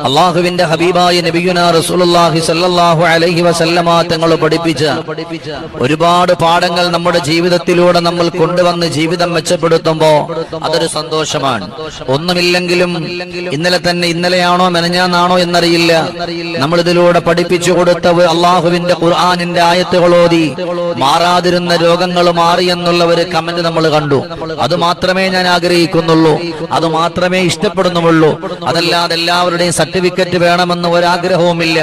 അല്ലാഹുവിന്റെ ഹബീബായ നബിയുനാ റസൂലുള്ളാഹി സ്വല്ലല്ലാഹു അലൈഹി വസല്ലമ തങ്ങൾ പഠിപ്പിച്ച ഒരുപാട് പാഠങ്ങൾ നമ്മുടെ ജീവിതത്തിലൂടെ നമ്മൾ കൊണ്ടുവന്ന് ജീവിതം മെച്ചപ്പെടുത്തുമ്പോൾ അതൊരു സന്തോഷമാണ്. ഒന്നുമില്ലെങ്കിലും ഇന്നലെയാണോ മെനഞ്ഞാന്നാണോ എന്നറിയില്ല, നമ്മൾ ഇതിലൂടെ പഠിപ്പിച്ചു കൊടുത്ത അള്ളാഹുവിന്റെ ഖുർആനിന്റെ ആയത്തുകൾ ഓതി മാറാതിരുന്ന രോഗങ്ങൾ മാറിയെന്നുള്ള ഒരു കമന്റ് നമ്മൾ കണ്ടു. അത് മാത്രമേ ഞാൻ ആഗ്രഹിക്കുന്നുള്ളൂ, അത് മാത്രമേ ഇഷ്ടപ്പെടുന്നുള്ളൂ. അതല്ലാതെ എല്ലാവരുടെയും സർട്ടിഫിക്കറ്റ് വേണമെന്ന് ഒരാഗ്രഹവുമില്ല.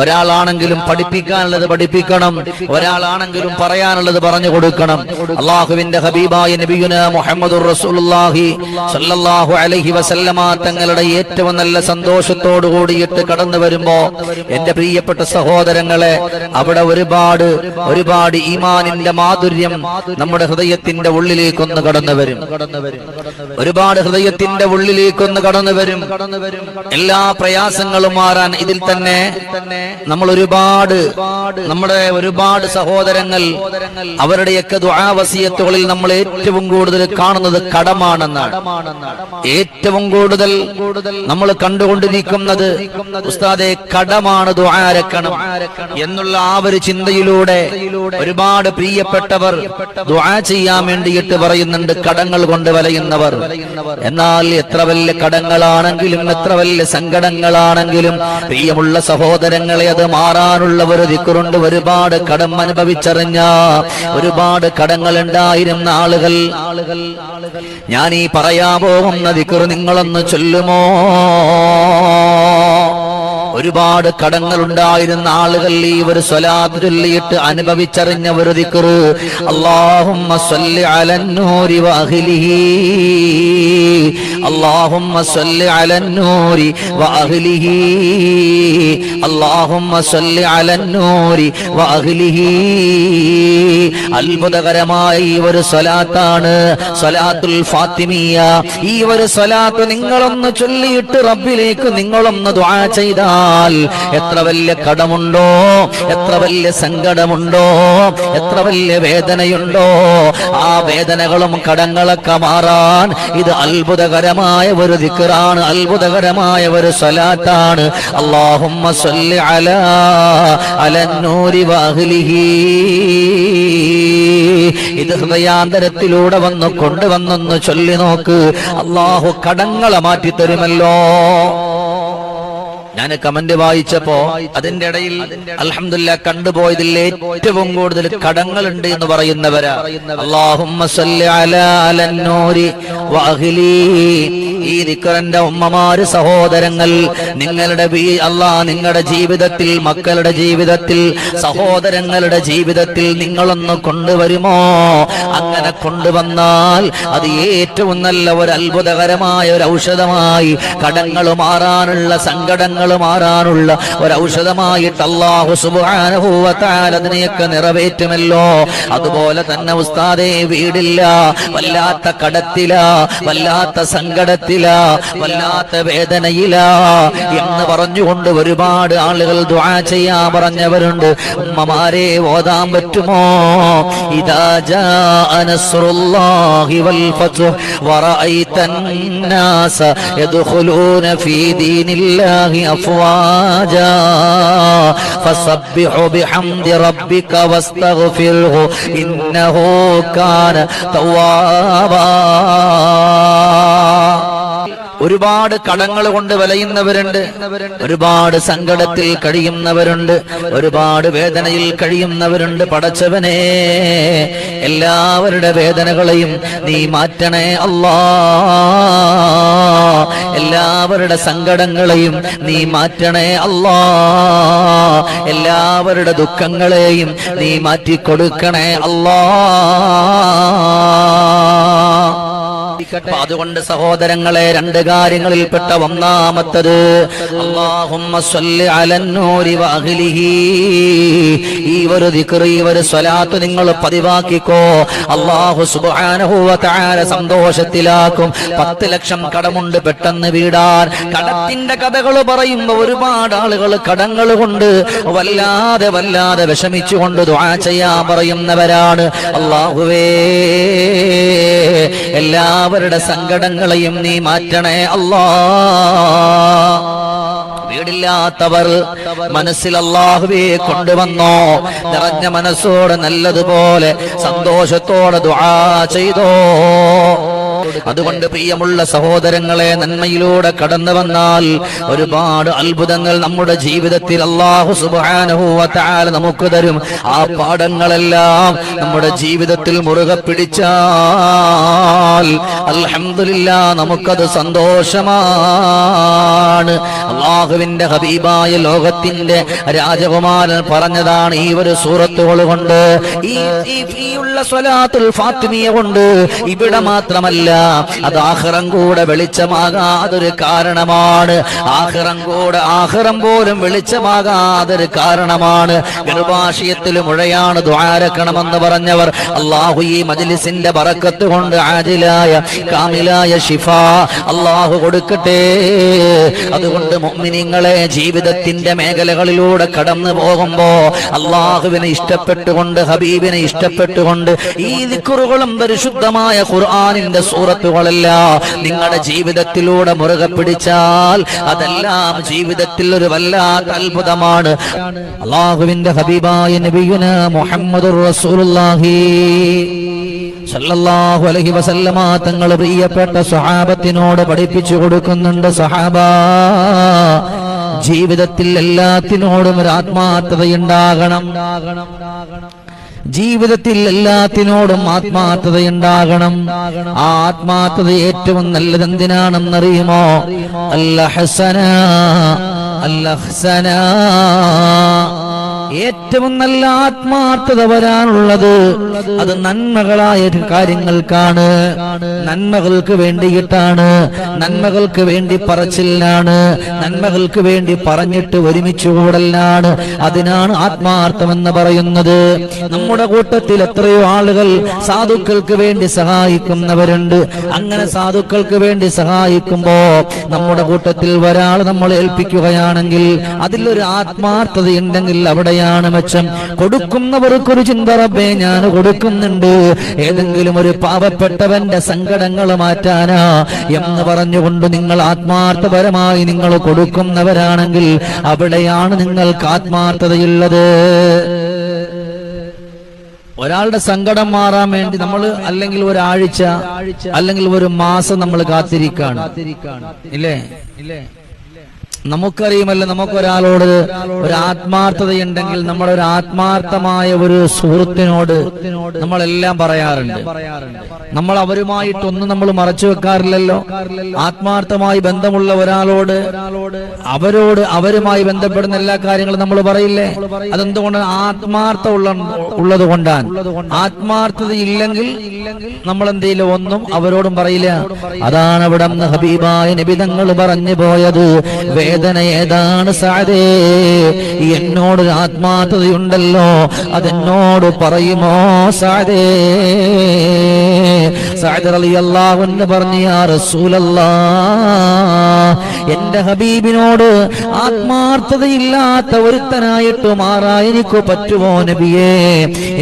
ഒരാളാണെങ്കിലും പഠിപ്പിക്കാനുള്ളത് പഠിപ്പിക്കണം, ഒരാളാണെങ്കിലും പറയാനുള്ളത് പറഞ്ഞു കൊടുക്കണം. അള്ളാഹുവിന്റെ ഹബീബായ നബിയുനാ മുഹമ്മദുർ റസൂലുള്ളാഹി സ്വല്ലല്ലാഹു അലൈഹി വസല്ലമ തങ്ങളുടെ ഏറ്റവും നല്ല സന്തോഷത്തോടു കൂടിയിട്ട് കടന്നു വരുമ്പോ എന്റെ പ്രിയപ്പെട്ട സഹോദരങ്ങളെ, അവിടെ ഒരുപാട് ഈമാനിന്റെ മാധുര്യം നമ്മുടെ ഹൃദയത്തിന്റെ ഉള്ളിലേക്കൊന്ന് കടന്നു വരും. ഒരുപാട് ഹൃദയത്തിന്റെ ഉള്ളിലേക്കൊന്ന് കടന്നു വരും. എല്ലാ പ്രയാസങ്ങളും മാറാൻ ഇതിൽ തന്നെ നമ്മൾ നമ്മുടെ ഒരുപാട് സഹോദരങ്ങൾ അവരുടെയൊക്കെ ദുആ വസിയത്തുകളിൽ നമ്മൾ ഏറ്റവും കൂടുതൽ കാണുന്നത് കടമാണെന്നാണ്. ഏറ്റവും കൂടുതൽ നമ്മൾ കണ്ടുകൊണ്ടിരിക്കുന്നത് ഉസ്താദെ കടമാണ്, ദുആ അരക്കണം എന്നുള്ള ആ ഒരു ചിന്തയിലൂടെ ഒരുപാട് പ്രിയപ്പെട്ടവർ ദുആ ചെയ്യാൻ വേണ്ടിയിട്ട് പറയുന്നുണ്ട്, കടങ്ങൾ കൊണ്ട് വലയുന്നവർ. എന്നാൽ എത്ര വലിയ കടങ്ങളാണെങ്കിലും എത്ര വലിയ സങ്കടങ്ങളാണെങ്കിലും പ്രിയമുള്ള സഹോദരങ്ങളെ, അത് മാറാനുള്ള ഒരു ദിക്റുണ്ട്. ഒരുപാട് കടം അനുഭവിച്ചറിഞ്ഞ ഒരുപാട് കടങ്ങൾ ഉണ്ടായിരുന്ന ആളുകൾ, ഞാൻ ഈ പറയാൻ പോകുന്ന ദിക്ർ നിങ്ങളൊന്ന് ചൊല്ലുമോ? ഒരുപാട് കടങ്ങൾ ഉണ്ടായിരുന്ന ആളുകൾ ഈ ഒരു സ്വലാത്ത് ചൊല്ലിയിട്ട് അനുഭവിച്ചറിഞ്ഞ ഒരു ദിക്ർ, അല്ലാഹുമ്മ സ്വല്ലി അലന്നൂരി വഅഹ്ലിഹി, അല്ലാഹുമ്മ സ്വല്ലി അലന്നൂരി വഅഹ്ലിഹി, അല്ലാഹുമ്മ സ്വല്ലി അലന്നൂരി വഅഹ്ലിഹി. അത്ഭുതകരമായ ഈ ഒരു സ്വലാത്താണ് സ്വലാത്തുൽ ഫാത്തിമിയ. ഈ ഒരു സ്വലാത്ത് നിങ്ങളൊന്ന് ചൊല്ലിയിട്ട് റബ്ബിലേക്ക് നിങ്ങളൊന്ന് ദുആ ചെയ്താൽ എത്ര വലിയ കടമുണ്ടോ, എത്ര വലിയ സങ്കടമുണ്ടോ, എത്ര വലിയ വേദനയുണ്ടോ, ആ വേദനകളും കടങ്ങളൊക്കെ മാറാൻ ഇത് അത്ഭുതകരമായ ഒരു ദിക്റാണ്, അത്ഭുതകരമായ ഒരു സ്വലാത്താണ്. അല്ലാഹുമ്മ സ്വല്ലി അലന്നൂരി വഅഹ്ലിഹി. ഇത് ഹൃദയാന്തരത്തിലൂടെ കൊണ്ടുവന്നൊന്ന് ചൊല്ലി നോക്ക്, അല്ലാഹു കടങ്ങളെ മാറ്റി തരുമല്ലോ. ഞാൻ കമന്റ് വായിച്ചപ്പോ അതിന്റെ ഇടയിൽ അൽഹംദുലില്ലാഹ് കണ്ടുപോയതിൽ ഏറ്റവും കൂടുതൽ കടങ്ങളുണ്ട് എന്ന് പറയുന്നവരാ. അല്ലാഹുമ്മ സ്വല്ലി അലന്നൂരി വഅഹ്ലി. ഈ ദിക്റിന്റെ ഉമ്മമാര്, സഹോദരങ്ങൾ, നിങ്ങളുടെ നിങ്ങളുടെ ജീവിതത്തിൽ, മക്കളുടെ ജീവിതത്തിൽ, സഹോദരങ്ങളുടെ ജീവിതത്തിൽ നിങ്ങളൊന്ന് കൊണ്ടുവരുമോ? അങ്ങനെ കൊണ്ടുവന്നാൽ അത് ഏറ്റവും നല്ല ഒരു അത്ഭുതകരമായ ഒരു ഔഷധമായി, കടങ്ങൾ മാറാനുള്ള, സങ്കടങ്ങൾ മാറാനുള്ള ഒരു ഔഷധമായിട്ട് അല്ലാഹു സുബ്ഹാനഹു വ തആല അതിനെയൊക്കെ നിറവേറ്റുമല്ലോ. അതുപോലെ തന്നെ ഉസ്താദേ, വീടില്ല, വല്ലാത്ത കടത്തില, വല്ലാത്ത സങ്കടത്തില, വല്ലാത്ത വേദനയില എന്ന് പറഞ്ഞുകൊണ്ട് ഒരുപാട് ആളുകൾ ദുആ ചെയ്യാൻ പറഞ്ഞവരുണ്ട്. ഉമ്മമാരെ, ഓതാൻ പറ്റുമോ? ഇദാ ജാഅ നസ്റുല്ലാഹി വൽ ഫത്ഹ് വറഅയ്തൻ നാസ യദ്ഖുലൂന ഫീ ദീനില്ലാഹി അഫ്വാജാ ഫസബ്ബിഹു ബിഹംദി റബ്ബിക വസ്തഗ്ഫിർഹു ഇന്നഹു കാന തവ്വാബാ. ഒരുപാട് കടങ്ങൾ കൊണ്ട് വലയുന്നവരുണ്ട്, ഒരുപാട് സങ്കടത്തിൽ കഴിയുന്നവരുണ്ട്, ഒരുപാട് വേദനയിൽ കഴിയുന്നവരുണ്ട്. പടച്ചവനെ, എല്ലാവരുടെ വേദനകളെയും നീ മാറ്റണേ അല്ലാ, എല്ലാവരുടെ സങ്കടങ്ങളെയും നീ മാറ്റണേ അല്ലാ, എല്ലാവരുടെ ദുഃഖങ്ങളെയും നീ മാറ്റിക്കൊടുക്കണേ അല്ലാ. അതുകൊണ്ട് സഹോദരങ്ങളെ, രണ്ട് കാര്യങ്ങളിൽപ്പെട്ട ഒന്നാമത്തത് അല്ലാഹുമ്മ സ്വല്ലി അലന്നൂരി വഅഹ്ലിഹി. ഈ ഒരു ദിക്ർ, ഈ ഒരു സ്വലാത്ത് നിങ്ങൾ പതിവാക്കിക്കോ. അല്ലാഹു സുബ്ഹാനഹു വ തആല സന്തോഷത്തിലാക്കും. 10 ലക്ഷം കടമുണ്ട്, പെട്ടെന്ന് വീടാൻ. കടത്തിന്റെ കഥകൾ പറയുമ്പോൾ ഒരുപാട് ആളുകൾ കടങ്ങൾ കൊണ്ട് വല്ലാതെ വിഷമിച്ചുകൊണ്ട് ദുആ ചെയ്യാൻ പറയുന്നവരാണ്. അല്ലാഹുവേ, എല്ലാവരുടെ സങ്കടങ്ങളെയും നീ മാറ്റണേ അല്ലാ. വീടില്ലാത്തവർ മനസ്സിൽ അല്ലാഹുവേ കൊണ്ടുവന്നോ, നിറഞ്ഞ മനസ്സോടെ നല്ലതുപോലെ സന്തോഷത്തോടെ ദുആ ചെയ്തോ. അതുകൊണ്ട് പ്രിയമുള്ള സഹോദരങ്ങളെ, നന്മയിലൂടെ കടന്നു വന്നാൽ ഒരുപാട് അത്ഭുതങ്ങൾ നമ്മുടെ ജീവിതത്തിൽ അല്ലാഹു സുബ്ഹാനഹു വ തആല നമുക്ക് തരും. ആ പാഠങ്ങളെല്ലാം നമ്മുടെ ജീവിതത്തിൽ മുറുകെ പിടിച്ചാൽ അൽഹംദുലില്ലാഹ് നമുക്കത് സന്തോഷമാണ്. അല്ലാഹുവിന്റെ ഹബീബായ ലോകത്തിന്റെ രാജകുമാരൻ പറഞ്ഞതാണ് ഈ ഒരു സൂറത്തുകൾ കൊണ്ട്, ഈ ഉള്ള സ്വലാത്തുൽ ഫാത്തിമിയ കൊണ്ട് ഇവിടെ മാത്രമല്ല, അത് ആഖിറം കൂടെ വെളിച്ചമാകാതൊരു കാരണമാണ്. ആഖിറം പോലും വെളിച്ചമാകാതൊരു കാരണമാണ്. ഗർഭാശയത്തിൽ മുഴയാണ് ദുആരക്കണമെന്ന് പറഞ്ഞവർ അല്ലാഹു ഈ മജ്ലിസിന്റെ ബറക്കത്ത് കൊണ്ട് ആജിലായ കാമിലായ ശിഫാ അല്ലാഹു കൊടുക്കട്ടെ. അതുകൊണ്ട് മുഅ്മിനീങ്ങളെ, ജീവിതത്തിന്റെ മേഖലകളിലൂടെ കടന്നു പോകുമ്പോ അല്ലാഹുവിനെ ഇഷ്ടപ്പെട്ടുകൊണ്ട്, ഹബീബിനെ ഇഷ്ടപ്പെട്ടുകൊണ്ട് ഈ ദിക്റുകളും പരിശുദ്ധമായ ഖുർആനിന്റെ സൂറത്തുകളല്ല നിങ്ങളുടെ ജീവിതത്തിലൂടെ മുറുകെ പിടിച്ചാൽ അതെല്ലാം ജീവിതത്തിൽ ഒരു വല്ലാത്ത അത്ഭുതമാണ്. അല്ലാഹുവിന്റെ ഹബീബായ നബിയുനാ മുഹമ്മദുർ റസൂലുള്ളാഹി സല്ലല്ലാഹു അലൈഹി വസല്ലമ തങ്ങൾ പ്രിയപ്പെട്ട സ്വഹാബത്തിനോട് പഠിപ്പിച്ചു കൊടുക്കുന്നുണ്ട്, സഹാബാ, ജീവിതത്തിൽ എല്ലാത്തിനോടും ഒരു ആത്മാർത്ഥതയുണ്ടാകണം. ജീവിതത്തിൽ എല്ലാത്തിനോടും ആത്മാർത്ഥതയുണ്ടാകണം. ആ ആത്മാർത്ഥത ഏറ്റവും നല്ലത് എന്തിനാണെന്നറിയുമോ? അൽ-ഹസന. ഏറ്റവും നല്ല ആത്മാർത്ഥത വരാനുള്ളത് അത് നന്മകളായ കാര്യങ്ങൾക്കാണ്, നന്മകൾക്ക് വേണ്ടിയിട്ടാണ്, നന്മകൾക്ക് വേണ്ടി പറച്ചിലാണ്, നന്മകൾക്ക് വേണ്ടി പറഞ്ഞിട്ട് ഒരുമിച്ച് കൂടലാണ്. അതിനാണ് ആത്മാർത്ഥമെന്ന് പറയുന്നത്. നമ്മുടെ കൂട്ടത്തിൽ എത്രയോ ആളുകൾ സാധുക്കൾക്ക് വേണ്ടി സഹായിക്കുന്നവരുണ്ട്. അങ്ങനെ സാധുക്കൾക്ക് വേണ്ടി സഹായിക്കുമ്പോ നമ്മുടെ കൂട്ടത്തിൽ ഒരാൾ നമ്മൾ ഏൽപ്പിക്കുകയാണെങ്കിൽ അതിലൊരു ആത്മാർത്ഥതയുണ്ടെങ്കിൽ അവിടെ മെച്ചം. കൊടുക്കുന്നവർക്കൊരു ചിന്ത, റബ്ബേ ഞാൻ കൊടുക്കുന്നുണ്ട്, ഏതെങ്കിലും ഒരു പാവപ്പെട്ടവന്റെ സങ്കടങ്ങൾ മാറ്റാനാ എന്ന് പറഞ്ഞുകൊണ്ട് നിങ്ങൾ ആത്മാർത്ഥപരമായി നിങ്ങൾ കൊടുക്കുന്നവരാണെങ്കിൽ അവിടെയാണ് നിങ്ങൾക്ക് ആത്മാർത്ഥതയുള്ളത്. ഒരാളുടെ സങ്കടം മാറാൻ വേണ്ടി നമ്മൾ അല്ലെങ്കിൽ ഒരാഴ്ച അല്ലെങ്കിൽ ഒരു മാസം നമ്മൾ കാത്തിരിക്കാണ്, ഇല്ലേ? നമുക്കറിയുമല്ലോ, നമുക്കൊരാളോട് ഒരു ആത്മാർത്ഥതയുണ്ടെങ്കിൽ നമ്മളൊരു ആത്മാർത്ഥമായ ഒരു സുഹൃത്തിനോട് നമ്മളെല്ലാം പറയാറുണ്ട്. നമ്മൾ അവരുമായിട്ടൊന്നും നമ്മൾ മറച്ചു വെക്കാറില്ലല്ലോ. ആത്മാർത്ഥമായി ബന്ധമുള്ള ഒരാളോട് അവരുമായി ബന്ധപ്പെടുന്ന എല്ലാ കാര്യങ്ങളും നമ്മൾ പറയില്ലേ? അതെന്തുകൊണ്ടാണ്? ഉള്ളത് കൊണ്ടാണ്. ആത്മാർത്ഥത ഇല്ലെങ്കിൽ നമ്മൾ എന്തെങ്കിലും ഒന്നും അവരോടും പറയില്ല. അതാണ് അവിടെ ഹബീബായ നബി തങ്ങൾ പറഞ്ഞു പോയത്, വേദന ഏതാണ് സഅദേ? എന്നോടൊരു ആത്മാർത്ഥതയുണ്ടല്ലോ, അതെന്നോട് പറയുമോ സഅദേ? സഅദ് റളിയല്ലാഹു അൻഹു പറഞ്ഞു, യാ റസൂലല്ലാഹ്, എന്റെ ഹബീബിനോട് ആത്മാർത്ഥതയില്ലാത്ത ഒരുത്തനായിട്ട് മാറാൻ എനിക്ക് പറ്റുമോ നബിയേ?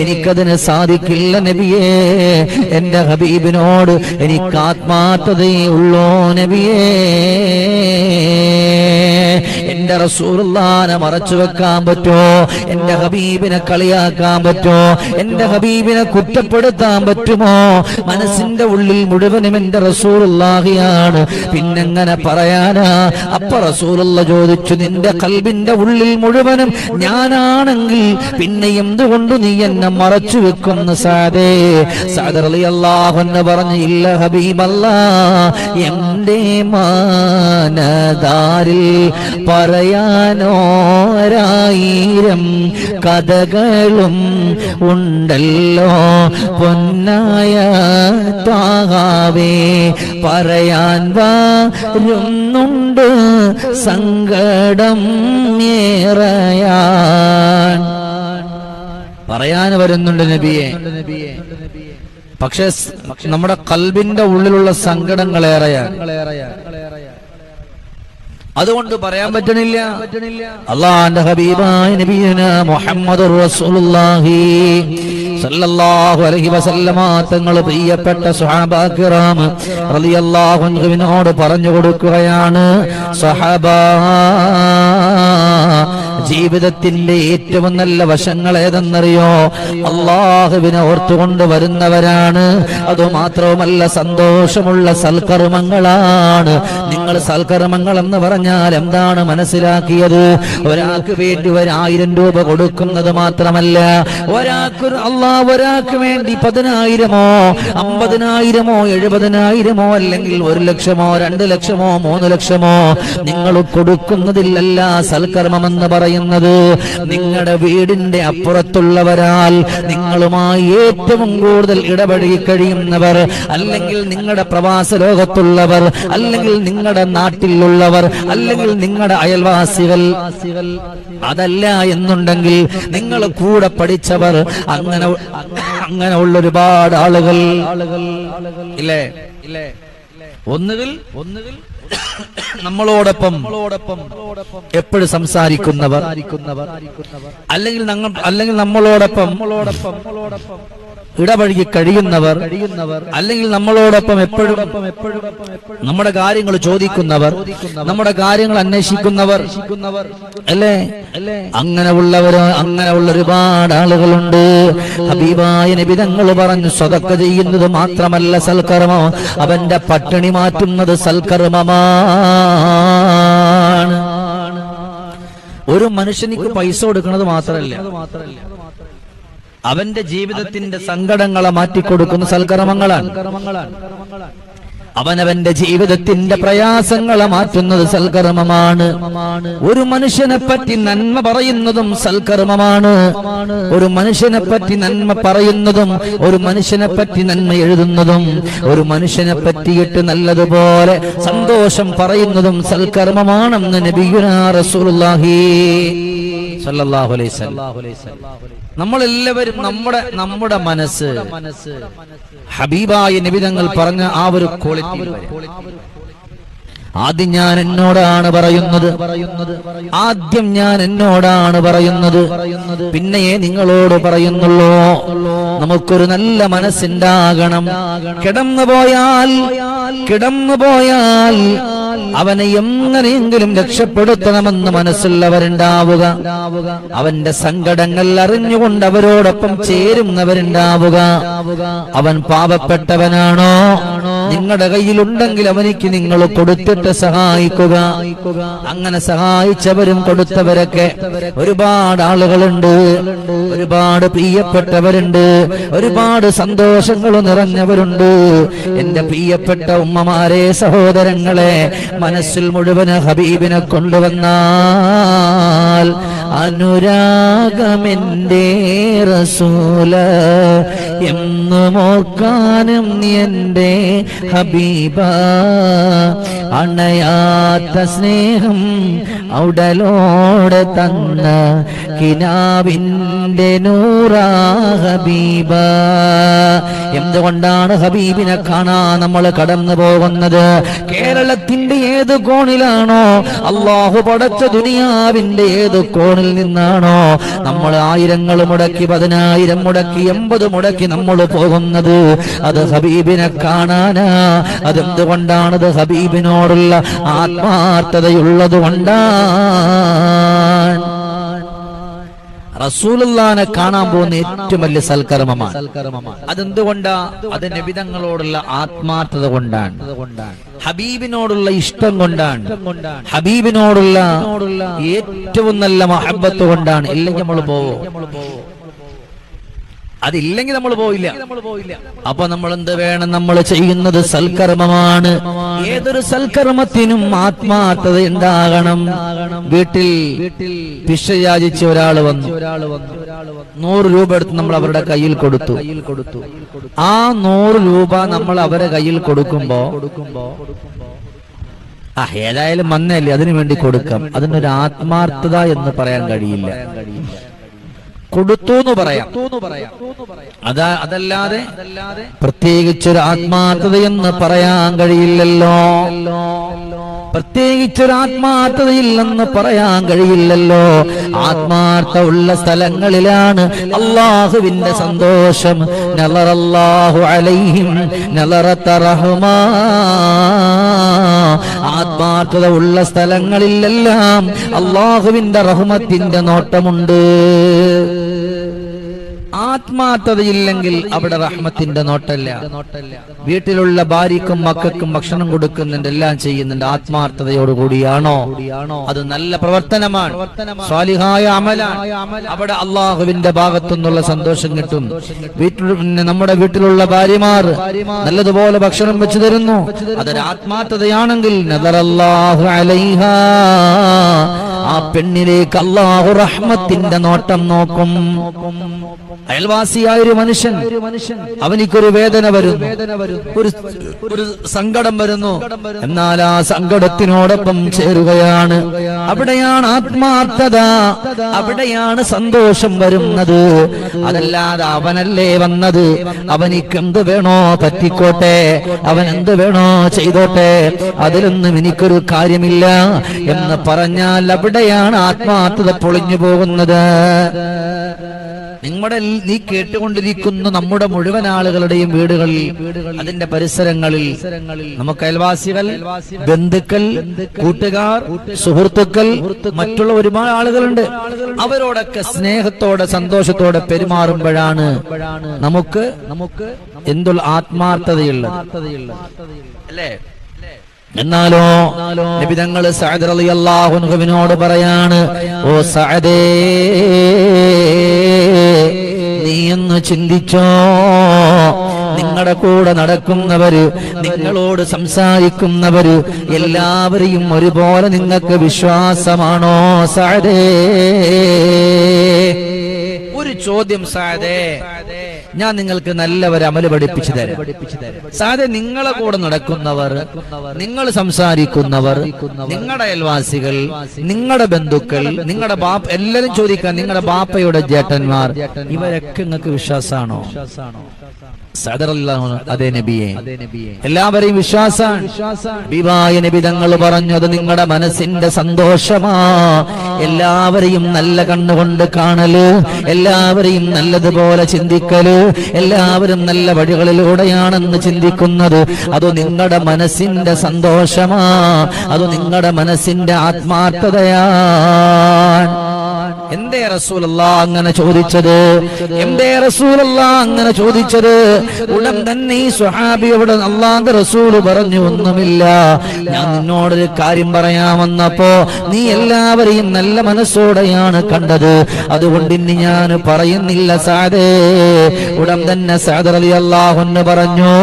എനിക്കതിന് സാധിക്കില്ല നബിയേ. എന്റെ ഹബീബിനോട് എനിക്ക് ആത്മാർത്ഥതയുള്ളോ നബിയേ? എന്റെ റസൂലുള്ളാഹിനെ മറച്ചു വെക്കാൻ പറ്റോ? എന്റെ ഹബീബിനെ കളിയാക്കാൻ പറ്റോ? എന്റെ ഹബീബിനെ കുറ്റപ്പെടുത്താൻ പറ്റുമോ? മനസ്സിന്റെ ഉള്ളിൽ മുഴുവനും എന്റെ റസൂലുള്ളാഹിയാണ്, പിന്നെങ്ങനെ പറയാനാ? അപ്പൊ റസൂലുള്ള ചോദിച്ചു, നിന്റെ ഖൽബിന്റെ ഉള്ളിൽ മുഴുവനും ഞാനാണെങ്കിൽ പിന്നെ എന്തുകൊണ്ട് നീ എന്നെ മറച്ചു വെക്കുന്നു സഅദേ? സഅദ് റളിയല്ലാഹു അൻഹു പറഞ്ഞു, ഇല്ല ഹബീബല്ലാഹ്, എന്റെ മാനദാരിൽ പറയാനോരായിരം കഥകളും ഉണ്ടല്ലോ പൊന്നായ ത്വാഹാവേ, പറയാൻ വരുന്നുണ്ട് സങ്കടം ഏറയാൻ. പറയാൻ വരുന്നുണ്ട് നബിയെ, പക്ഷെ നമ്മുടെ ഖൽബിന്റെ ഉള്ളിലുള്ള സങ്കടങ്ങൾ ഏറെയാണ്. അതുകൊണ്ട് പറയാൻ പറ്റണില്ല. അല്ലാഹുവിന്റെ ഹബീബായ നബിയുനാ മുഹമ്മദുർ റസൂലുള്ളാഹി സല്ലല്ലാഹു അലൈഹി വസല്ലമ തങ്ങൾ പ്രിയപ്പെട്ട സ്വഹാബാ കിറാം റളിയല്ലാഹു അൻഹുവിനോട് പറഞ്ഞു കൊടുക്കുകയാണ്, സ്വഹാബാ, ജീവിതത്തിന്റെ ഏറ്റവും നല്ല വശങ്ങൾ ഏതെന്നറിയോ? അള്ളാഹുവിനെ ഓർത്തുകൊണ്ട് വരുന്നവരാണ്. അതുമാത്രവുമല്ല, സന്തോഷമുള്ള സൽക്കർമ്മങ്ങളാണ്. നിങ്ങൾ സൽക്കർമ്മങ്ങൾ എന്ന് പറഞ്ഞാൽ എന്താണ് മനസ്സിലാക്കിയത്? ഒരാൾക്ക് വേണ്ടി 1000 രൂപ കൊടുക്കുന്നത് മാത്രമല്ല, ഒരാൾക്ക് വേണ്ടി 10,000-ഓ 50,000-ഓ 70,000-ഓ അല്ലെങ്കിൽ 1 ലക്ഷമോ 2 ലക്ഷമോ 3 ലക്ഷമോ നിങ്ങൾ കൊടുക്കുന്നതിലല്ല സൽക്കർമ്മമെന്ന് പറയുന്നത്. നിങ്ങളുടെ വീടിന്റെ അപ്പുറത്തുള്ളവരാൽ നിങ്ങളുമായി ഏറ്റവും കൂടുതൽ ഇടപഴകി കഴിയുന്നവർ, അല്ലെങ്കിൽ നിങ്ങളുടെ പ്രവാസ ലോകത്തുള്ളവർ, അല്ലെങ്കിൽ നിങ്ങളുടെ നാട്ടിലുള്ളവർ, അല്ലെങ്കിൽ നിങ്ങളുടെ അയൽവാസികൾ, അതല്ല എന്നുണ്ടെങ്കിൽ നിങ്ങൾ കൂടെ പഠിച്ചവർ, അങ്ങനെ ഉള്ള ഒരുപാട് ആളുകൾ ഇല്ലേ? ഒന്നുകിൽ നമ്മളോടൊപ്പം എപ്പോഴും സംസാരിക്കുന്നവർ, അല്ലെങ്കിൽ നമ്മളോടൊപ്പം ഇടപഴകി കഴിയുന്നവർ, അല്ലെങ്കിൽ നമ്മളോടൊപ്പം എപ്പോഴും നമ്മുടെ കാര്യങ്ങൾ ചോദിക്കുന്നവർ, നമ്മുടെ കാര്യങ്ങൾ അന്വേഷിക്കുന്നവർ, അല്ലേ? അങ്ങനെയുള്ള ഒരുപാട് ആളുകളുണ്ട്. ഹബീബായ നബി തങ്ങൾ പറഞ്ഞു, സ്വതക്ക ചെയ്യുന്നത് മാത്രമല്ല സൽക്കർമ്മം, അവന്റെ പട്ടിണി മാറ്റുന്നത് സൽക്കർമ്മമാണ്. ഒരു മനുഷ്യനിക്ക് പൈസ കൊടുക്കുന്നത് മാത്രമല്ല, അവന്റെ ജീവിതത്തിന്റെ സങ്കടങ്ങളെ മാറ്റിക്കൊടുക്കുന്ന സൽക്കർമ്മങ്ങളാണ്. അവനവന്റെ ജീവിതത്തിന്റെ പ്രയാസങ്ങളെ മാറ്റുന്നത് സൽക്കർമ്മമാണ്. ഒരു മനുഷ്യനെ പറ്റി നന്മ പറയുന്നതും സൽക്കർമ്മമാണ്. ഒരു മനുഷ്യനെ പറ്റി നന്മ പറയുന്നതും, ഒരു മനുഷ്യനെ പറ്റി നന്മ എഴുതുന്നതും, ഒരു മനുഷ്യനെ പറ്റിയിട്ട് നല്ലതുപോലെ സന്തോഷം പറയുന്നതും സൽക്കർമ്മമാണെന്ന് നബിയുനാ റസൂലുള്ളാഹി സ്വല്ലല്ലാഹു അലൈഹി വസല്ലം. നമ്മളെല്ലാവരും നമ്മുടെ മനസ്സ് ഹബീബായ നബി തങ്ങൾ പറഞ്ഞ ആ ഒരു ക്വാളിറ്റി. ആദ്യം ഞാൻ എന്നോടാണ് പറയുന്നത്, പിന്നെയേ നിങ്ങളോട് പറയുന്നുള്ളൂ. നമുക്കൊരു നല്ല മനസ്സുണ്ടാകണം. കിടന്നുപോയാൽ അവനെ എങ്ങനെയെങ്കിലും രക്ഷപ്പെടുത്തണമെന്ന് മനസ്സുള്ളവരുണ്ടാവുക, അവന്റെ സങ്കടങ്ങൾ അറിഞ്ഞുകൊണ്ട് അവരോടൊപ്പം ചേരുന്നവരുണ്ടാവുക. അവൻ പാവപ്പെട്ടവനാണോ, നിങ്ങളുടെ കയ്യിലുണ്ടെങ്കിൽ അവനിക്ക് നിങ്ങൾ കൊടുത്തിട്ട് സഹായിക്കുക. അങ്ങനെ സഹായിച്ചവരും കൊടുത്തവരൊക്കെ ഒരുപാട് ആളുകളുണ്ട്, ഒരുപാട് പ്രിയപ്പെട്ടവരുണ്ട്, ഒരുപാട് സന്തോഷങ്ങൾ നിറഞ്ഞവരുണ്ട്. എന്റെ പ്രിയപ്പെട്ട ഉമ്മമാരെ, സഹോദരങ്ങളെ, മനസ്സിൽ മുഴുവൻ ഹബീബിനെ കൊണ്ടുവന്നാൽ അനുരാഗമെന്റെ റസൂല എന്നും ഓർക്കാനും എന്റെ ഹബീബ, അണയാത്ത സ്നേഹം ഔടലോടെ തന്ന കിനാവിന്റെ നൂറാ ഹബീബ. എന്തുകൊണ്ടാണ് ഹബീബിനെ കാണാൻ നമ്മൾ കടന്നു പോകുന്നത്? കേരളത്തിന്റെ ഏത് കോണിലാണോ, അള്ളാഹു പടച്ച ദുനിയാവിന്റെ ഏത് കോണിൽ നിന്നാണോ നമ്മൾ 1000 മുടക്കി, 10,000 മുടക്കി, 80 മുടക്കി നമ്മൾ പോകുന്നത്, അത് ഹബീബിനെ കാണാനാ. അതെന്തുകൊണ്ടാണത്? ഹബീബിനോടുള്ള ആത്മാർത്ഥതയുള്ളത് കൊണ്ടാണ്. റസൂലുള്ളാഹിനെ കാണാൻ പോകുന്ന ഏറ്റവും വലിയ സൽക്കർമ്മമാണ്. അതെന്തുകൊണ്ടാ? അത് നബി തങ്ങളോടുള്ള ആത്മാർത്ഥത കൊണ്ടാണ്, ഹബീബിനോടുള്ള ഇഷ്ടം കൊണ്ടാണ്, ഹബീബിനോടുള്ള ഏറ്റവും നല്ല മഹബത്ത് കൊണ്ടാണ്. ഇല്ലെങ്കിൽ നമ്മൾ പോവോ? അതില്ലെങ്കിൽ നമ്മൾ പോയില്ല. അപ്പൊ നമ്മൾ എന്ത് വേണം? നമ്മൾ ചെയ്യുന്നത് സൽക്കർമ്മമാണ്. ഏതൊരു സൽക്കർമ്മത്തിനും ആത്മാർത്ഥത ഉണ്ടാകണം. വീട്ടിൽ ഭിക്ഷ യാചിച്ച് ഒരാൾ വന്നു, 100 രൂപ എടുത്ത് നമ്മൾ അവരുടെ കയ്യിൽ കൊടുത്തു. ആ 100 രൂപ നമ്മൾ അവരുടെ കയ്യിൽ കൊടുക്കുമ്പോ ഏതായാലും വന്നല്ലേ, അതിനു വേണ്ടി കൊടുക്കാം. അതിനൊരു ആത്മാർത്ഥത എന്ന് പറയാൻ കഴിയില്ല. കൊടുത്തു എന്ന് പറയാം, അതല്ലാതെ പ്രത്യേകിച്ചൊരു ആത്മാർത്ഥത എന്ന് പറയാൻ കഴിയില്ലല്ലോ. പ്രത്യേകിച്ചൊരു ആത്മാർത്ഥതയില്ലെന്ന് പറയാൻ കഴിയില്ലല്ലോ. ആത്മാർത്ഥ ഉള്ള സ്ഥലങ്ങളിലാണ് അള്ളാഹുവിന്റെ സന്തോഷം. നളറല്ലാഹു അലൈഹിം നളറത റഹ്മാ. ആത്മാർത്ഥത ഉള്ള സ്ഥലങ്ങളിലെല്ലാം അള്ളാഹുവിന്റെ റഹ്മത്തിന്റെ നോട്ടമുണ്ട്. ആത്മാർത്ഥതയില്ലെങ്കിൽ അവിടെ റഹ്മത്തിന്റെ നോട്ടല്ല. വീട്ടിലുള്ള ഭാര്യക്കും മക്കൾക്കും ഭക്ഷണം കൊടുക്കുന്നുണ്ട്, എല്ലാം ചെയ്യുന്നുണ്ട്, ആത്മാർത്ഥതയോടുകൂടിയാണോ? അത് നല്ല പ്രവർത്തനമാണ്, സ്വാലിഹായ അമലാണ്. അവിടെ അള്ളാഹുവിന്റെ ഭാഗത്തുനിന്നുള്ള സന്തോഷം കിട്ടും. നമ്മുടെ വീട്ടിലുള്ള ഭാര്യമാർ നല്ലതുപോലെ ഭക്ഷണം വെച്ചു തരുന്നു, അതൊരു ആത്മാർത്ഥതയാണെങ്കിൽ നദറല്ലാഹു അലൈഹാ, ആ പെണ്ണിലേക്ക് അള്ളാഹു റഹ്മത്തിന്റെ നോട്ടം നോക്കും. അയൽവാസിയായ ഒരു മനുഷ്യൻ, അവനിക്കൊരു വേദന വരുന്നു, ഒരു സങ്കടം വരുന്നു, എന്നാൽ ആ സങ്കടത്തിനോടൊപ്പം ചേരുകയാണ്. അവിടെയാണ് ആത്മാർത്ഥത, അവിടെയാണ് സന്തോഷം വരുന്നത്. അതല്ലാതെ അവനല്ലേ വന്നത്, അവനിക്ക് എന്ത് വേണോ പറ്റിക്കോട്ടെ, അവൻ എന്ത് വേണോ ചെയ്തോട്ടെ, അതിലൊന്നും എനിക്കൊരു കാര്യമില്ല എന്ന് പറഞ്ഞാൽ അവിടെയാണ് ആത്മാർത്ഥത പൊളിഞ്ഞു പോകുന്നത്. നീ കേട്ടുകൊണ്ടിരിക്കുന്ന നമ്മുടെ മുഴുവൻ ആളുകളുടെയും വീടുകളിൽ, അതിന്റെ പരിസരങ്ങളിൽ നമുക്ക് അയൽവാസികൾ, ബന്ധുക്കൾ, കൂട്ടുകാർ, സുഹൃത്തുക്കൾ, മറ്റുള്ള ഒരുപാട് ആളുകളുണ്ട്. അവരോടൊക്കെ സ്നേഹത്തോടെ സന്തോഷത്തോടെ പെരുമാറുമ്പോഴാണ് നമുക്ക് എന്തുള്ള ആത്മാർത്ഥതയുള്ളത്, അല്ലേ? എന്നാലോ നബി തങ്ങൾ സഅദ് റളിയല്ലാഹു അൻഹുവിനോട് പറയാണ്, ഓ സഅദേ, നീ ഒന്ന് ചിന്തിച്ചോ, നിങ്ങളുടെ കൂടെ നടക്കുന്നവര്, നിങ്ങളോട് സംസാരിക്കുന്നവര് എല്ലാവരെയും ഒരുപോലെ നിങ്ങൾക്ക് വിശ്വാസമാണോ സഅദേ? ഒരു ചോദ്യം സഅദേ, ഞാൻ നിങ്ങൾക്ക് നല്ലവരെ അമല് പഠിപ്പിച്ചു തരാം. സാധേ, നിങ്ങളെ കൂടെ നടക്കുന്നവർ, നിങ്ങൾ സംസാരിക്കുന്നവർ, നിങ്ങളുടെ അയൽവാസികൾ, നിങ്ങളുടെ ബന്ധുക്കൾ, നിങ്ങളുടെ ബാപ്പ, എല്ലാരും ചോദിക്കാൻ, നിങ്ങളുടെ ബാപ്പയുടെ ജേട്ടന്മാർ, ഇവരൊക്കെ നിങ്ങൾക്ക് വിശ്വാസമാണോ? അതേ നബിയെ, എല്ലാവരെയും വിശ്വാസാണ്. ഹബീബായ നബി തങ്ങൾ പറഞ്ഞു, അത് നിങ്ങളുടെ മനസ്സിന്റെ സന്തോഷമാ. എല്ലാവരെയും നല്ല കണ്ണുകൊണ്ട് കാണല്, എല്ലാവരെയും നല്ലതുപോലെ ചിന്തിക്കല്, എല്ലാവരും നല്ല വഴികളിലൂടെയാണെന്ന് ചിന്തിക്കുന്നത്, അത് നിങ്ങളുടെ മനസ്സിന്റെ സന്തോഷമാ, അത് നിങ്ങളുടെ മനസ്സിന്റെ ആത്മാർത്ഥതയാണ്. എന്തേ റസൂലുള്ളാഹ് അങ്ങനെ ചോദിച്ചത്? എന്തേ റസൂലുള്ളാഹ് അങ്ങനെ ചോദിച്ചത്? ഉടൻ തന്നെ ഈ സ്വഹാബിയോട് അല്ലാഹുവിന്റെ റസൂൽ പറഞ്ഞു, ഒന്നുമില്ല, ഞാൻ നിന്നോടൊരു കാര്യം പറയാമെന്നപ്പോ നീ എല്ലാവരെയും നല്ല മനസ്സോടെയാണ് കണ്ടത്, അതുകൊണ്ട് ഇനി ഞാൻ പറയുന്നില്ല സഅദേ. ഉടൻ തന്നെ സഅദ് റളിയല്ലാഹു അൻഹു പറഞ്ഞു,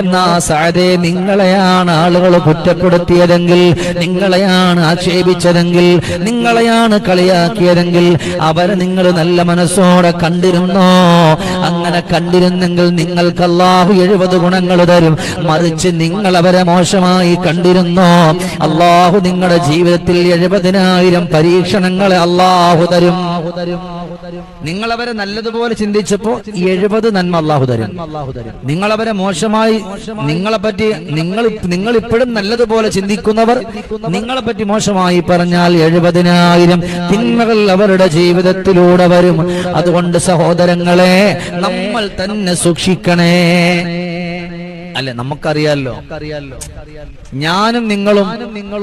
എന്നാ സഅദേ, നിങ്ങളെയാണ് ആളുകൾ കുറ്റപ്പെടുത്തിയതെങ്കിൽ, നിങ്ങളെയാണ് ആക്ഷേപിച്ചതെങ്കിൽ, നിങ്ങളെയാണ് കളിയാക്കിയതെങ്കിൽ അവരെ നിങ്ങൾ നല്ല മനസ്സോടെ കണ്ടിരുന്നോ? അങ്ങനെ കണ്ടിരുന്നെങ്കിൽ നിങ്ങൾക്ക് അല്ലാഹു 70 ഗുണങ്ങൾ തരും. മറിച്ച് നിങ്ങൾ അവരെ മോശമായി കണ്ടിരുന്നോ? അല്ലാഹു നിങ്ങളുടെ ജീവിതത്തിൽ 70,000 പരീക്ഷണങ്ങളെ അല്ലാഹു തരും. നിങ്ങൾ അവരെ നല്ലതുപോലെ ചിന്തിച്ചപ്പോ 70 നന്മ അല്ലാഹു തരും. നിങ്ങൾ അവരെ മോശമായി, നിങ്ങളെപ്പറ്റി നിങ്ങൾ ഇപ്പോഴും നല്ലതുപോലെ ചിന്തിക്കുന്നവർ നിങ്ങളെ പറ്റി മോശമായി പറഞ്ഞാൽ 70,000 തിന്മകൾ അവരുടെ ജീവിതത്തിലൂടെ വരും. അതുകൊണ്ട് സഹോദരങ്ങളെ, നമ്മൾ തന്നെ സൂക്ഷിക്കണേ. അല്ലെ, നമുക്കറിയാലോ, ഞാനും നിങ്ങളും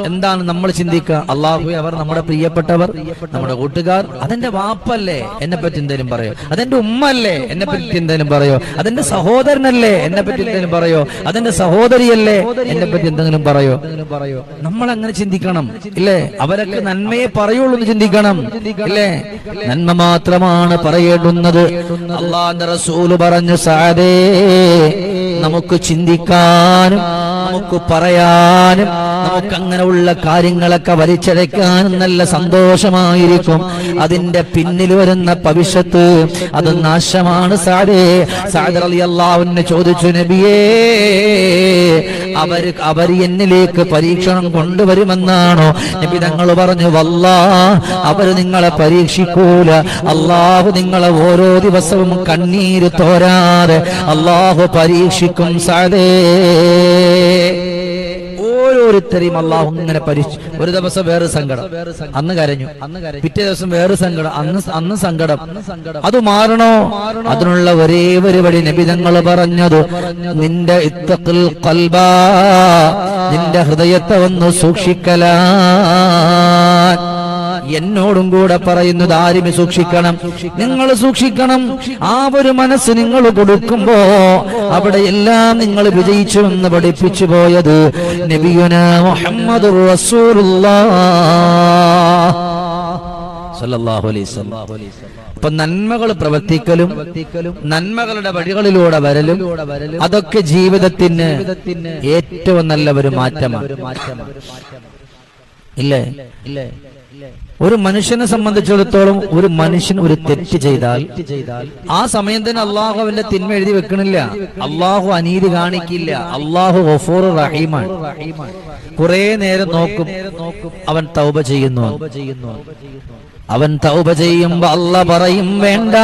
എന്താണ് നമ്മൾ ചിന്തിക്കുക? അല്ലാഹുവേ, അവർ നമ്മുടെ പ്രിയപ്പെട്ടവർ, നമ്മുടെ കൂട്ടുകാർ, അതെന്റെ വാപ്പല്ലേ, എന്നെ പറ്റി എന്തേലും പറയോ? അതെന്റെ ഉമ്മല്ലേ, എന്നെ പറ്റി എന്തേലും പറയോ? അതെന്റെ സഹോദരനല്ലേ, എന്നെ പറ്റി എന്തെങ്കിലും പറയോ? അതെന്റെ സഹോദരിയല്ലേ, എന്നെ പറ്റി എന്തെങ്കിലും പറയോ? നമ്മൾ അങ്ങനെ ചിന്തിക്കണം, ഇല്ലേ? അവരൊക്കെ നന്മയെ പറയുള്ളൂ എന്ന് ചിന്തിക്കണം, ഇല്ലേ? നന്മ മാത്രമാണ് പറയേണ്ടുന്നത്. അല്ലാഹുവിന്റെ റസൂല് പറഞ്ഞു, സഅദേ, നമുക്ക് ചിന്തിക്കാനും നമുക്ക് പറയാനും നമുക്ക് അങ്ങനെയുള്ള കാര്യങ്ങളൊക്കെ വലിച്ചഴയ്ക്കാനും നല്ല സന്തോഷമായിരിക്കും. അതിന്റെ പിന്നിൽ വരുന്ന ഭവിഷ്യത്ത് അത് നാശമാണ്. സഅദ് റളിയല്ലാഹു അൻഹു ചോദിച്ചു, നബിയേ, അവർ എന്നിലേക്ക് പരീക്ഷണം കൊണ്ടുവരുമെന്നാണോ? നബി തങ്ങൾ പറഞ്ഞു, വല്ലാഹ്, അവർ നിങ്ങളെ പരീക്ഷിക്കൂല. അല്ലാഹു നിങ്ങളെ ഓരോ ദിവസവും കണ്ണീര് തോരാതെ അല്ലാഹു പരീക്ഷിക്കും. സഅദേ, ഓരോ ഓരോരുത്തരെയും അള്ളാഹു ഇങ്ങനെ ഒരു ദിവസം വേറെ സങ്കടം, അന്ന് കരഞ്ഞു, പിറ്റേ ദിവസം വേറെ സങ്കടം, അന്ന് സങ്കടം. അത് മാറണോ? അതിനുള്ള ഒരേ ഒരു വഴി നബി തങ്ങൾ പറഞ്ഞത്, നിന്റെ ഇത്തഖിൽ ഖൽബാ, നിന്റെ ഹൃദയത്തെ ഒന്ന് സൂക്ഷിക്കലാ. എന്നോടും കൂടെ പറയുന്നത് ആരും സൂക്ഷിക്കണം, നിങ്ങൾ സൂക്ഷിക്കണം. ആ ഒരു മനസ്സ് നിങ്ങൾ കൊടുക്കുമ്പോ അവിടെ എല്ലാം നിങ്ങൾ വിജയിച്ചു എന്ന് പഠിപ്പിച്ചു പോയത് നബിയുനാ മുഹമ്മദുർ റസൂലുള്ളാഹ് സ്വല്ലല്ലാഹു അലൈഹി വസല്ലം. അപ്പൊ നന്മകൾ പ്രവർത്തിക്കലും നന്മകളുടെ വഴികളിലൂടെ വരലും അതൊക്കെ ജീവിതത്തിന് ഏറ്റവും നല്ല ഒരു മാറ്റമാണ്. ഇല്ലേ? ഒരു മനുഷ്യനെ സംബന്ധിച്ചിടത്തോളം ഒരു മനുഷ്യൻ ഒരു തെറ്റ് ചെയ്താൽ ആ സമയം തന്നെ അള്ളാഹു അവന്റെ തിന്മ എഴുതി വെക്കണില്ല, അള്ളാഹു അനീതി കാണിക്കില്ല. അള്ളാഹു ഗഫൂർ റഹീമാണ്. കുറെ നേരം നോക്കും, അവൻ തൗബ ചെയ്യുന്നു. അവൻ തൗബ ചെയ്യുമ്പോ അള്ളാഹ് പറയും, വേണ്ട,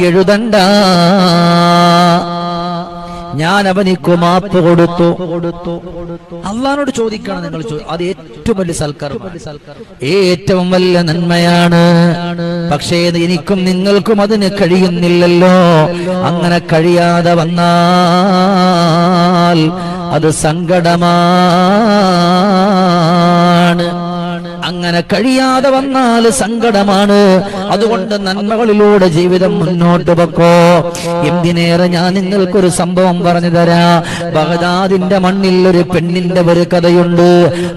എഴുതണ്ട, ഞാൻ അവനിക്ക് മാപ്പ് കൊടുത്തു. അള്ളാഹിനോട് ചോദിക്കണം നിങ്ങൾ. അത് ഏറ്റവും വലിയ സൽക്കർമ്മം, ഏറ്റവും വലിയ നന്മയാണ്. പക്ഷേ എനിക്കും നിങ്ങൾക്കും അതിന് കഴിയുന്നില്ലല്ലോ. അങ്ങനെ കഴിയാതെ വന്നാൽ അത് സങ്കടമാണ്. അങ്ങനെ കഴിയാതെ വന്നാൽ സങ്കടമാണ്. അതുകൊണ്ട് നന്മകളിലൂടെ ജീവിതം മുന്നോട്ട് വെക്കോ. എന്തിനേറെ ഞാൻ നിങ്ങൾക്കൊരു സംഭവം പറഞ്ഞു തരാം. ബഗ്ദാദിന്റെ മണ്ണിൽ ഒരു പെണ്ണിന്റെ ഒരു കഥയുണ്ട്.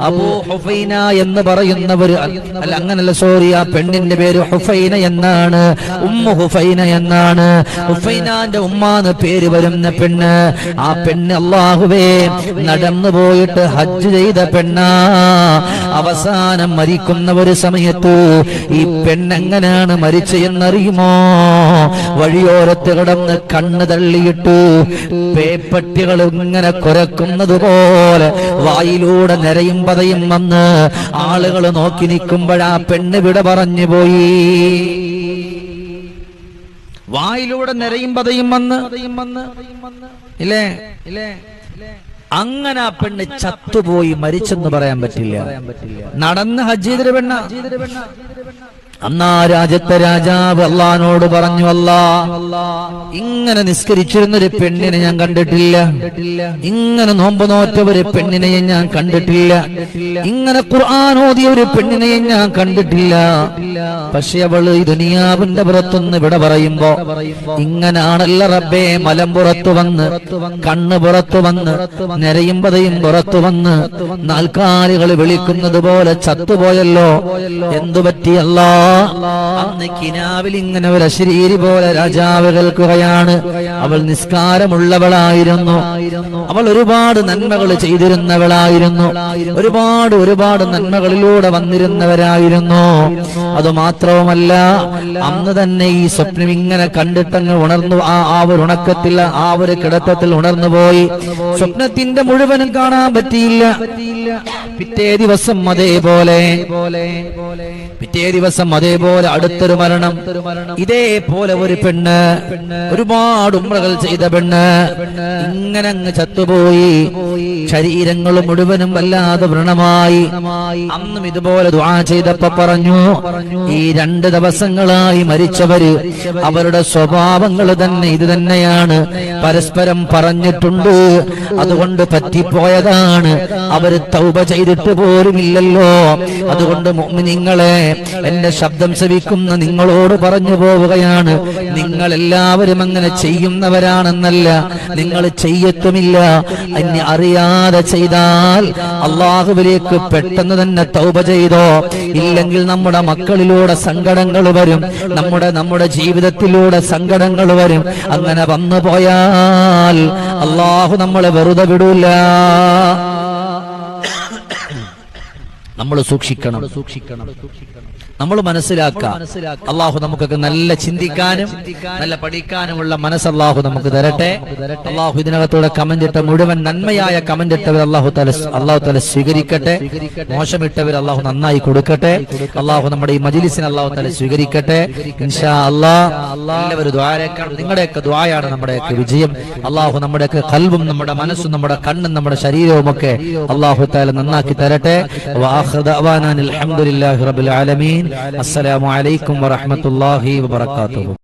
അബൂ ഹുഫൈന എന്ന് പറയുന്നവർ, അല്ല അങ്ങനല്ല, സോറി, ആ പെണ്ണിന്റെ പേര് ഹുഫൈന എന്നാണ്, ഉമ്മു ഹുഫൈന എന്നാണ്. ഹുഫൈനാന്റെ ഉമ്മാന്ന് പേര് വരുന്ന പെണ്ണ്. ആ പെണ്ണ് അല്ലാഹുവേ നടന്നു പോയിട്ട് ഹജ്ജ് ചെയ്ത പെണ്ണാ. അവസാനം മരിക്കുന്ന ഒരു സമയത്ത് ഈ പെണ്ണെങ്ങനെയാണ് മരിച്ചെന്നറിയുമോ? വഴിയോരത്ത് കിടന്ന് കണ്ണ് തള്ളിയിട്ട് പേപ്പട്ടികൾ ഇങ്ങനെ കുരക്കുന്നത് പോലെ വായിലൂടെ നിരയും പതയും വന്ന് ആളുകൾ നോക്കി നിൽക്കുമ്പോഴാ പെണ്ണ് വിട പറഞ്ഞു പോയി. വായിലൂടെ നിരയും പതയും വന്ന് ഇല്ലേ? അങ്ങനെ ആ പെണ്ണ് ചത്തുപോയി, മരിച്ചെന്ന് പറയാൻ പറ്റില്ല. നടന്ന് ഹജ്ജ് ചെയ്തൊരു പെണ്ണ. അന്നാ രാജ്യത്തെ രാജാവ് അള്ളാനോട് പറഞ്ഞു, അല്ലാ, ഇങ്ങനെ നിസ്കരിച്ചിരുന്നൊരു പെണ്ണിനെ ഞാൻ കണ്ടിട്ടില്ല, ഇങ്ങനെ നോമ്പ് നോറ്റ ഒരു പെണ്ണിനെയും ഞാൻ കണ്ടിട്ടില്ല, ഇങ്ങനെ ഖുർആൻ ഓതിയ ഒരു പെണ്ണിനെയും ഞാൻ കണ്ടിട്ടില്ല. പക്ഷെ അവള് ഈ ദുനിയാവിന്റെ പുറത്തുനിന്ന് ഇവിടെ പറയുമ്പോ ഇങ്ങനാണല്ല റബ്ബേ, മലമ്പുറത്ത് വന്ന്, കണ്ണ് പുറത്തു വന്ന്, നിരയും പതയും പുറത്തു വന്ന്, നാൽക്കാലികൾ വിളിക്കുന്നത് പോലെ ചത്തുപോയല്ലോ. എന്തു പറ്റിയല്ലാ? അന്ന് കിനാവിൽ ഇങ്ങനെ ഒരു അശരീരി പോലെ രാജാവ് കേൾക്കുകയാണ്. അവൾ നിസ്കാരമുള്ളവളായിരുന്നു, അവൾ ഒരുപാട് നന്മകൾ ചെയ്തിരുന്നവളായിരുന്നു, ഒരുപാട് നന്മകളിലൂടെ വന്നിരുന്നവരായിരുന്നു. അതുമാത്രവുമല്ല, അന്ന് തന്നെ ഈ സ്വപ്നം ഇങ്ങനെ കണ്ടിട്ടങ്ങ് ഉണർന്നു. ആ ഒരു ഉണക്കത്തിൽ, ആ ഒരു കിടത്തത്തിൽ ഉണർന്നു പോയി. സ്വപ്നത്തിന്റെ മുഴുവനും കാണാൻ പറ്റിയില്ല. പിറ്റേ ദിവസം അതേപോലെ അടുത്തൊരു മരണം. ഇതേപോലെ ഒരു പെണ്ണ്, ഒരുപാട് ഉംറകൾ ചെയ്ത പെണ്ണ്, ഇങ്ങനെ അങ്ങ് ചത്തുപോയി. ശരീരങ്ങൾ മുഴുവനും വല്ലാതെ വ്രണമായി. അന്നും ഇതുപോലെ ദുആ ചെയ്തപ്പോ പറഞ്ഞു, ഈ 2 ദിവസങ്ങളായി മരിച്ചവര് അവരുടെ സ്വഭാവങ്ങൾ തന്നെ ഇത് തന്നെയാണ്, പരസ്പരം പറഞ്ഞിട്ടുണ്ട്, അതുകൊണ്ട് പറ്റിപ്പോയതാണ്, അവര് തൗബ ചെയ്തിട്ട് പോലുമില്ലല്ലോ. അതുകൊണ്ട് മുഅ്മിനീങ്ങളെ, എന്റെ ശബ്ദം ശ്രവിക്കുന്ന നിങ്ങളോട് പറഞ്ഞു പോവുകയാണ്, നിങ്ങൾ എല്ലാവരും അങ്ങനെ ചെയ്യുന്നവരാണെന്നല്ല, നിങ്ങൾ ചെയ്യത്തുമില്ല. അന്യ അറിയാതെ ചെയ്താൽ അള്ളാഹുവിലേക്ക് പെട്ടെന്ന് തന്നെ തൗബ ചെയ്തോ. ഇല്ലെങ്കിൽ നമ്മുടെ മക്കളിലൂടെ സങ്കടങ്ങൾ വരും, നമ്മുടെ ജീവിതത്തിലൂടെ സങ്കടങ്ങൾ വരും. അങ്ങനെ വന്നു പോയാൽ അള്ളാഹു നമ്മളെ വെറുതെ വിടൂല. നമ്മൾ സൂക്ഷിക്കണം. നമ്മൾ മനസ്സിലാക്കുക, അള്ളാഹു നമുക്കൊക്കെ നല്ല ചിന്തിക്കാനും നല്ല പഠിക്കാനുമുള്ള മനസ്സ് അള്ളാഹു നമുക്ക് തരട്ടെ. അള്ളാഹു ഇതിനകത്തൂടെ കമന്റ് ഇട്ട മുഴുവൻ നന്മയായ കമന്റ് ഇട്ടവർ അള്ളാഹു തആല സ്വീകരിക്കട്ടെ. മോശമിട്ടവർ അള്ളാഹു നന്നായി കൊടുക്കട്ടെ. അള്ളാഹു നമ്മുടെ ഈ മജ്‌ലിസിനെ അള്ളാഹു തആല സ്വീകരിക്കട്ടെ. ഇൻഷാ അല്ലാഹ് എല്ലാവരും ദുആരക്കണം. നിങ്ങളുടെയൊക്കെ ദുആയാണ് നമ്മുടെയൊക്കെ വിജയം. അള്ളാഹു നമ്മുടെയൊക്കെ ഖൽബും നമ്മുടെ മനസ്സും നമ്മുടെ കണ്ണും നമ്മുടെ ശരീരവും ഒക്കെ അള്ളാഹു തആല നന്നാക്കി തരട്ടെ. വആഖിറു ദഅവാനാ അൽഹംദുലില്ലാഹി റബ്ബിൽ ആലമീൻ. അസ്സലാമു അലൈക്കും വറഹ്മത്തുള്ളാഹി വബറകാതുഹു.